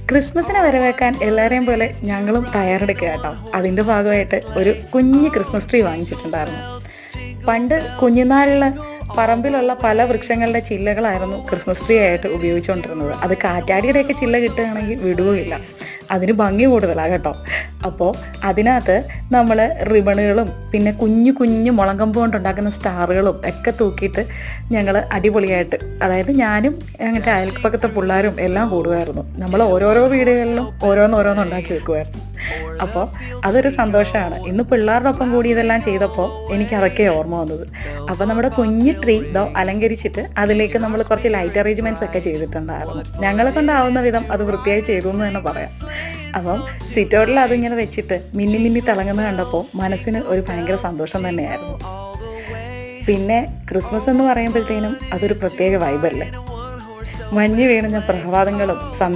ക്രിസ്മസിനെ വരവേക്കാൻ എല്ലാവരെയും പോലെ ഞങ്ങളും തയ്യാറെടുക്കുക കേട്ടോ. അതിൻ്റെ ഭാഗമായിട്ട് ഒരു കുഞ്ഞ് ക്രിസ്മസ് ട്രീ വാങ്ങിച്ചിട്ടുണ്ടായിരുന്നു. പണ്ട് കുഞ്ഞുനാളിൽ പറമ്പിലുള്ള പല വൃക്ഷങ്ങളുടെ ചില്ലകളായിരുന്നു ക്രിസ്മസ് ട്രീ ആയിട്ട് ഉപയോഗിച്ചുകൊണ്ടിരുന്നത്. അത് കാറ്റാടിയുടെയൊക്കെ ചില്ല കിട്ടുകയാണെങ്കിൽ വിടുകയില്ല, അതിന് ഭംഗി കൂടുതലാണ് കേട്ടോ. അപ്പോൾ അതിനകത്ത് നമ്മൾ റിബണുകളും പിന്നെ കുഞ്ഞു കുഞ്ഞു മുളങ്കമ്പ് കൊണ്ടുണ്ടാക്കുന്ന സ്റ്റാറുകളും ഒക്കെ തൂക്കിയിട്ട് ഞങ്ങൾ അടിപൊളിയായിട്ട്, അതായത് ഞാനും അങ്ങനത്തെ അയൽപ്പക്കത്തെ പിള്ളേരും എല്ലാം കൂടുമായിരുന്നു. നമ്മൾ ഓരോരോ വീടുകളിലും ഓരോന്നോരോന്ന് ഉണ്ടാക്കി വെക്കുമായിരുന്നു. അപ്പോൾ അതൊരു സന്തോഷമാണ്. ഇന്ന് പിള്ളേരുടെ ഒപ്പം കൂടി ഇതെല്ലാം ചെയ്തപ്പോൾ എനിക്ക് അതൊക്കെ ഓർമ്മ വന്നത്. അപ്പോൾ നമ്മുടെ കുഞ്ഞു ട്രീ ഇതോ അലങ്കരിച്ചിട്ട് അതിലേക്ക് നമ്മൾ കുറച്ച് ലൈറ്റ് അറേഞ്ച്മെൻറ്റ്സ് ഒക്കെ ചെയ്തിട്ടുണ്ടായിരുന്നു. ഞങ്ങളെ കൊണ്ടാവുന്ന വിധം അത് വൃത്തിയായി ചെയ്തു എന്ന് തന്നെ പറയാം. അപ്പം സിറ്റൗട്ടിൽ അതിങ്ങനെ വെച്ചിട്ട് മിന്നി മിന്നി തിളങ്ങുന്നത് കണ്ടപ്പോൾ മനസ്സിന് ഒരു ഭയങ്കര സന്തോഷം തന്നെയായിരുന്നു. പിന്നെ ക്രിസ്മസ് എന്ന് പറയുമ്പോഴത്തേനും അതൊരു പ്രത്യേക വൈബല്ലേ. മഞ്ഞ് വീണ പ്രഭാതങ്ങളും സന്ധ്യ